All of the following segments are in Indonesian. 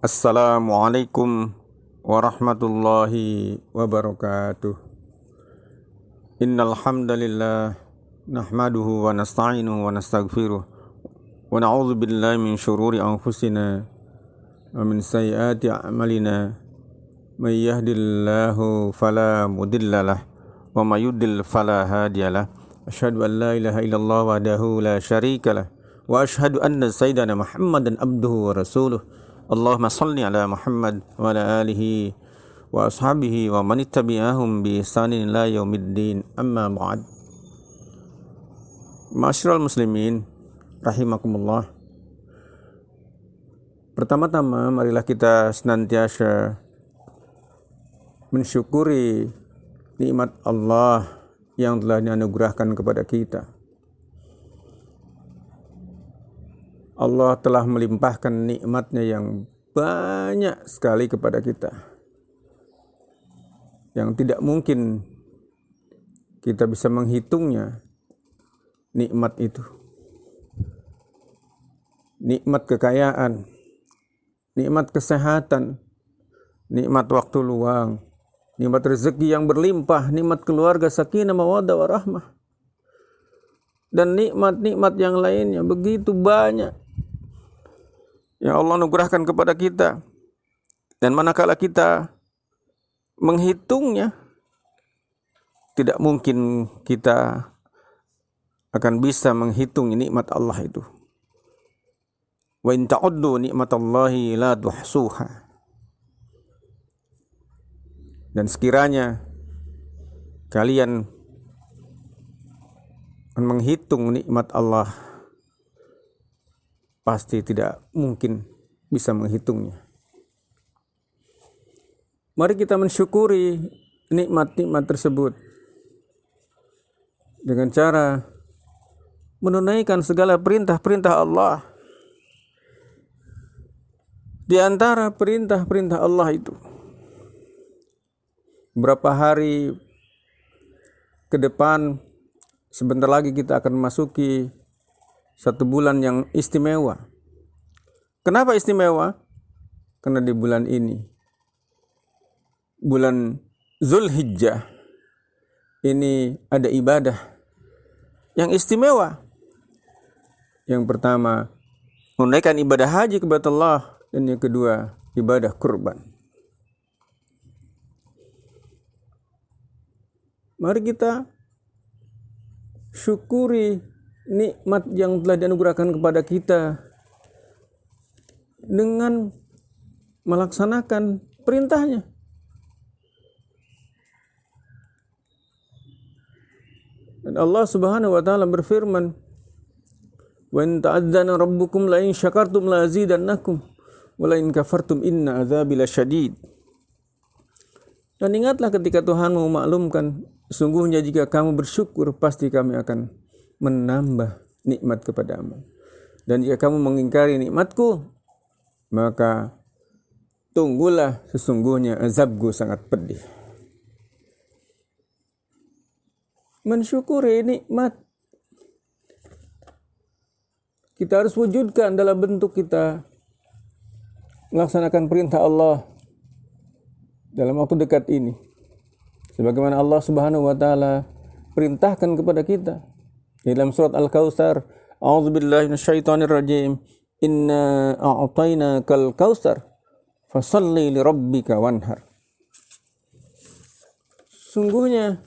Assalamualaikum warahmatullahi wabarakatuh. Innal hamdalillah nahmaduhu wa nasta'inuhu wa nastaghfiruh wa na'udzu billahi min syururi anfusina wa min sayyiati a'malina. May yahdihillahu fala mudhillalah wa may yudlil fala hadiyalah. Asyhadu an la ilaha illallah wahdahu la syarikalah wa asyhadu anna sayyidana Muhammadan abduhu wa rasuluh. Allahumma salli ala Muhammad wa ala alihi wa ashabihi wa man ittabi'ahum bi ihsanin ila yaumiddin. Amma ba'd. Ma'asyiral muslimin rahimakumullah. Pertama-tama marilah kita senantiasa mensyukuri nikmat Allah yang telah dianugerahkan kepada kita. Allah telah melimpahkan nikmatnya yang banyak sekali kepada kita, yang tidak mungkin kita bisa menghitungnya. Nikmat itu, nikmat kekayaan, nikmat kesehatan, nikmat waktu luang, nikmat rezeki yang berlimpah, nikmat keluarga, sakinah, mawaddah, warahmah, dan nikmat-nikmat yang lainnya begitu banyak yang Allah anugerahkan kepada kita. Dan manakala kita menghitungnya, tidak mungkin kita akan bisa menghitung nikmat Allah itu. Wa in ta'uddu nikmatallahi la tuhsuha. Dan sekiranya kalian menghitung nikmat Allah, pasti tidak mungkin bisa menghitungnya. Mari kita mensyukuri nikmat-nikmat tersebut dengan cara menunaikan segala perintah-perintah Allah. Di antara perintah-perintah Allah itu, beberapa hari ke depan, sebentar lagi kita akan memasuki satu bulan yang istimewa. Kenapa istimewa? Karena di bulan ini, bulan Zulhijjah, ini ada ibadah yang istimewa. Yang pertama, menunaikan ibadah haji kepada Allah, dan yang kedua, ibadah kurban. Mari kita syukuri nikmat yang telah dianugerahkan kepada kita dengan melaksanakan perintahnya. Dan Allah Subhanahu wa taala berfirman, "Wa in ta'adzana rabbukum la in syakartum la azidannakum wa la in kafartum inna adzabi lasyadid." Dan ingatlah ketika Tuhan memaklumkan, sungguhnya jika kamu bersyukur, pasti kami akan menambah nikmat kepadamu. Dan jika kamu mengingkari nikmatku, maka tunggulah, sesungguhnya azabku sangat pedih. Mensyukuri nikmat kita harus wujudkan dalam bentuk kita melaksanakan perintah Allah dalam waktu dekat ini, sebagaimana Allah Subhanahu wa taala perintahkan kepada kita dalam surat Al-Kautsar, a'udzubillahi minasyaitonir rajim, inna a'tainakal kautsar fasalli lirabbika wanhar. Sungguhnya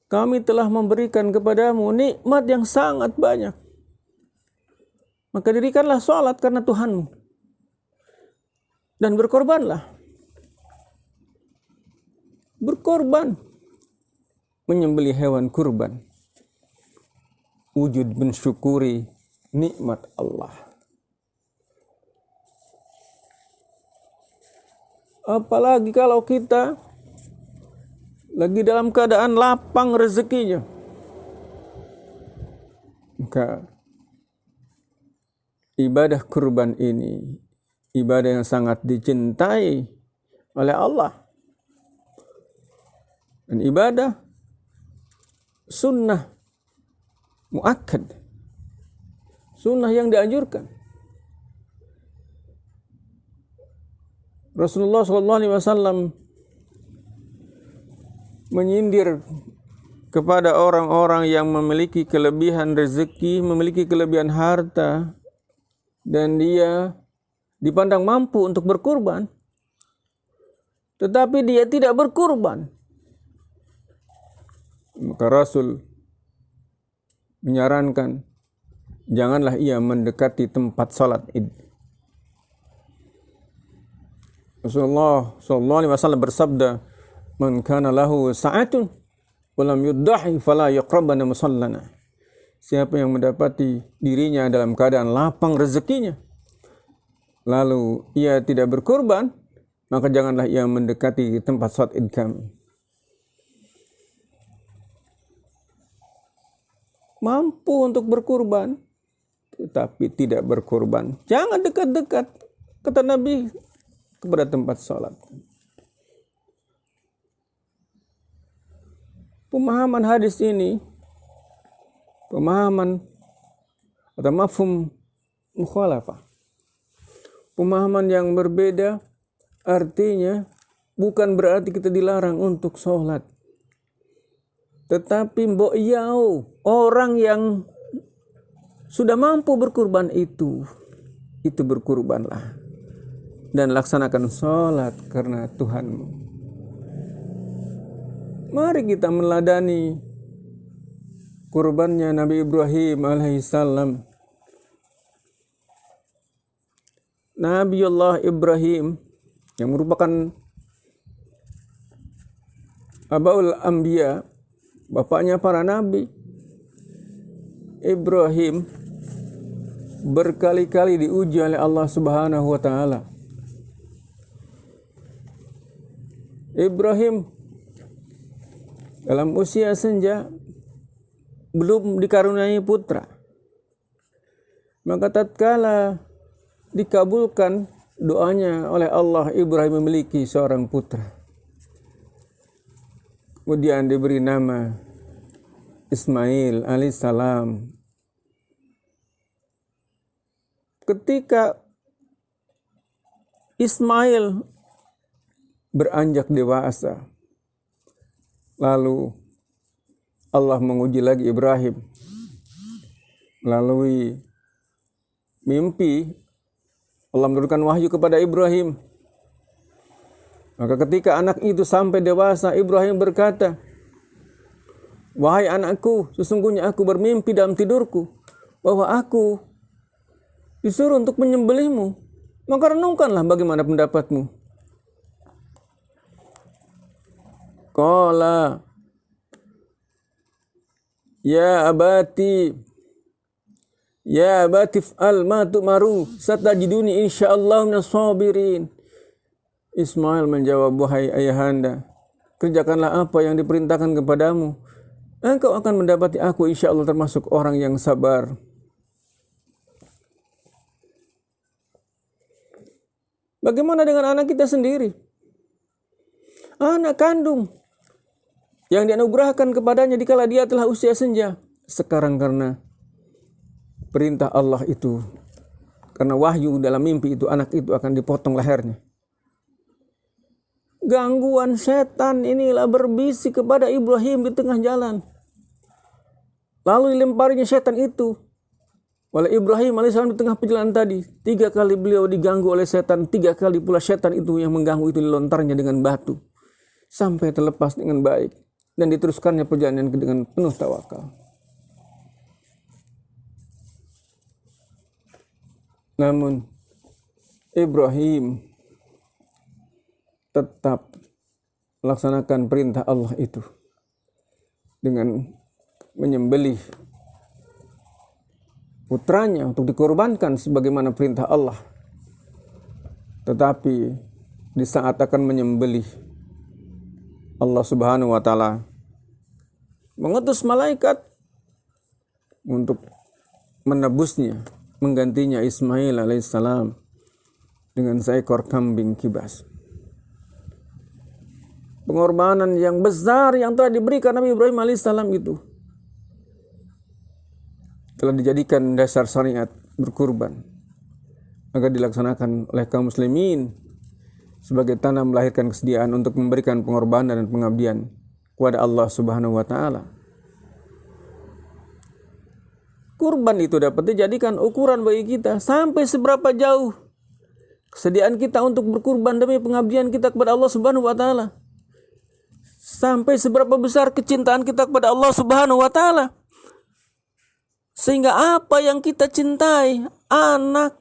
kami telah memberikan kepadamu nikmat yang sangat banyak, maka dirikanlah salat karena Tuhanmu dan berkorbanlah. Berkorban, menyembelih hewan kurban, wujud mensyukuri nikmat Allah. Apalagi kalau kita lagi dalam keadaan lapang rezekinya, maka ibadah kurban ini ibadah yang sangat dicintai oleh Allah. Dan ibadah sunnah muakkad, sunnah yang dianjurkan. Rasulullah SAW menyindir kepada orang-orang yang memiliki kelebihan rezeki, memiliki kelebihan harta, dan dia dipandang mampu untuk berkurban, tetapi dia tidak berkurban. Maka Rasul menyarankan, janganlah ia mendekati tempat salat Id. Rasulullah SAW bersabda, "Man kana lahu sa'atun walam yuddahi fala yaqrabanna musallana." Siapa yang mendapati dirinya dalam keadaan lapang rezekinya, lalu ia tidak berkurban, maka janganlah ia mendekati tempat salat Id kami. Mampu untuk berkurban, tetapi tidak berkurban. Jangan dekat-dekat, kata Nabi, kepada tempat salat. Pemahaman hadis ini, pemahaman atau mafhum mukhalafah, pemahaman yang berbeda, artinya bukan berarti kita dilarang untuk sholat, tetapi mbok yau, orang yang sudah mampu berkurban itu berkurbanlah dan laksanakan sholat karena Tuhanmu. Mari kita meneladani kurbannya Nabi Ibrahim alaihissalam. Nabiullah Ibrahim yang merupakan Abaul Anbiya, bapaknya para nabi. Ibrahim berkali-kali diuji oleh Allah Subhanahu wa taala. Ibrahim dalam usia senja belum dikaruniai putra. Maka tatkala dikabulkan doanya oleh Allah, Ibrahim memiliki seorang putra. Kemudian diberi nama Ismail alaihissalam. Ketika Ismail beranjak dewasa, lalu Allah menguji lagi Ibrahim melalui mimpi. Allah menurunkan wahyu kepada Ibrahim. Maka ketika anak itu sampai dewasa, Ibrahim berkata, "Wahai anakku, sesungguhnya aku bermimpi dalam tidurku bahwa aku disuruh untuk menyembelihmu. Maka renungkanlah bagaimana pendapatmu." Qala ya abati fa'al ma tu'maru satajiduni insyaallah minas sabirin. Ismail menjawab, "Wahai ayahanda, kerjakanlah apa yang diperintahkan kepadamu. Engkau akan mendapati aku insyaallah termasuk orang yang sabar." Bagaimana dengan anak kita sendiri? Anak kandung yang dianugerahkan kepadanya dikala dia telah usia senja. Sekarang karena perintah Allah itu, karena wahyu dalam mimpi itu, anak itu akan dipotong lehernya. Gangguan setan inilah berbisik kepada Ibrahim di tengah jalan. Lalu dilemparinya setan itu oleh Ibrahim alaihissalam di tengah perjalanan tadi. 3 kali beliau diganggu oleh setan, 3 kali pula setan itu yang mengganggu itu dilontarnya dengan batu, sampai terlepas dengan baik dan diteruskannya perjalanan dengan penuh tawakal. Namun Ibrahim tetap melaksanakan perintah Allah itu dengan menyembelih putranya untuk dikorbankan sebagaimana perintah Allah. Tetapi di saat akan menyembelih, Allah Subhanahu wa taala mengutus malaikat untuk menebusnya, menggantinya Ismail alaihissalam dengan seekor kambing kibas. Pengorbanan yang besar yang telah diberikan Nabi Ibrahim alaihissalam itu telah dijadikan dasar syariat berkurban agar dilaksanakan oleh kaum muslimin sebagai tanda melahirkan kesediaan untuk memberikan pengorbanan dan pengabdian kepada Allah Subhanahu wa taala. Kurban itu dapat dijadikan ukuran bagi kita sampai seberapa jauh kesediaan kita untuk berkurban demi pengabdian kita kepada Allah Subhanahu wa taala. Sampai seberapa besar kecintaan kita kepada Allah Subhanahu wa taala. Sehingga apa yang kita cintai, anak,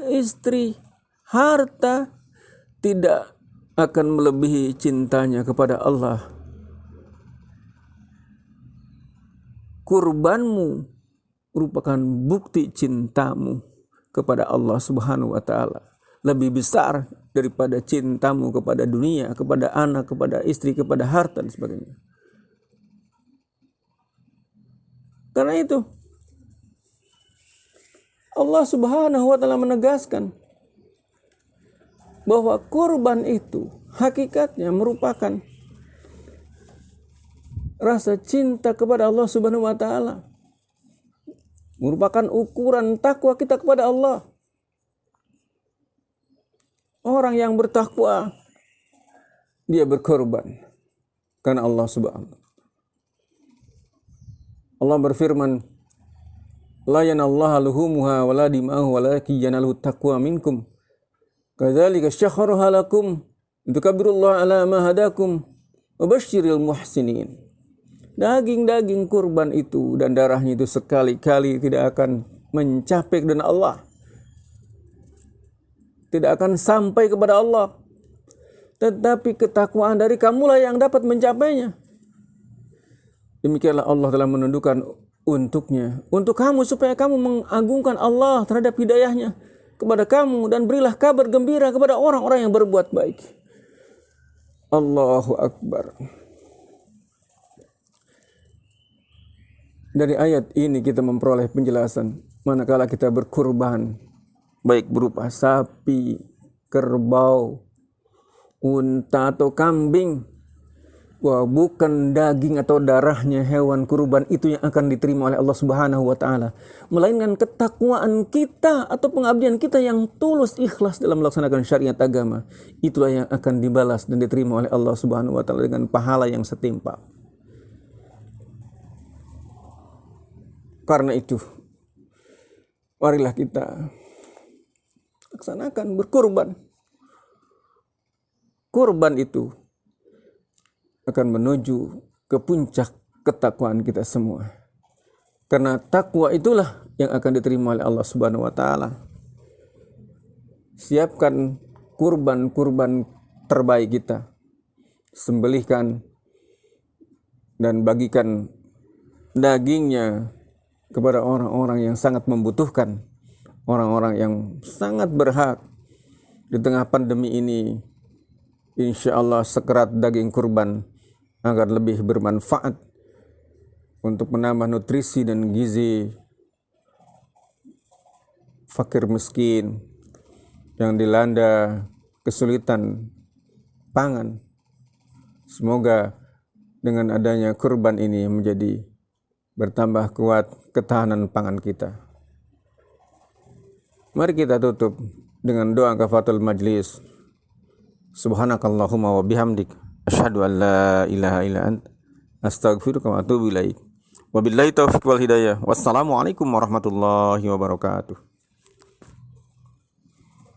istri, harta, tidak akan melebihi cintanya kepada Allah. Kurbanmu merupakan bukti cintamu kepada Allah Subhanahu wa taala. Lebih besar daripada cintamu kepada dunia, kepada anak, kepada istri, kepada harta dan sebagainya. Karena itu Allah Subhanahu wa taala menegaskan bahwa kurban itu hakikatnya merupakan rasa cinta kepada Allah Subhanahu wa taala. Merupakan ukuran takwa kita kepada Allah. Orang yang bertakwa dia berkorban karena Allah Subhanahu. Allah berfirman, la yanallaha luhumuha wala dima'uhu walakin yanaluhu taqwa minkum. Kadzalika syakharaha lakum litukabbirullaha ala ma hadakum wa basyiril muhsinin. Daging-daging kurban itu dan darahnya itu sekali-kali tidak akan mencapai kepada Allah. Tidak akan sampai kepada Allah. Tetapi ketakwaan dari kamulah yang dapat mencapainya. Demikianlah Allah telah menundukkan untuknya, untuk kamu supaya kamu mengagungkan Allah terhadap hidayahnya kepada kamu dan berilah kabar gembira kepada orang-orang yang berbuat baik. Allahu Akbar. Dari ayat ini kita memperoleh penjelasan manakala kita berkurban, baik berupa sapi, kerbau, unta atau kambing, wah, bukan daging atau darahnya hewan kurban itu yang akan diterima oleh Allah Subhanahu wa taala, melainkan ketakwaan kita atau pengabdian kita yang tulus ikhlas dalam melaksanakan syariat agama. Itulah yang akan dibalas dan diterima oleh Allah Subhanahu wa taala dengan pahala yang setimpal. Karena itu, marilah kita laksanakan berkurban. Kurban itu akan menuju ke puncak ketakwaan kita semua. Karena takwa itulah yang akan diterima oleh Allah Subhanahu wa taala. Siapkan kurban-kurban terbaik kita. Sembelihkan dan bagikan dagingnya kepada orang-orang yang sangat membutuhkan, orang-orang yang sangat berhak. Di tengah pandemi ini, insya Allah sekerat daging kurban agar lebih bermanfaat untuk menambah nutrisi dan gizi fakir miskin yang dilanda kesulitan pangan. Semoga dengan adanya kurban ini menjadi bertambah kuat ketahanan pangan kita. Mari kita tutup dengan doa kafaratul majlis. Subhanakallahumma wa bihamdik asyhadu an la ilaha illa anta astaghfiruka wa atubu ilaik. Wabillahi taufiq wal hidayah. Wassalamualaikum warahmatullahi wabarakatuh.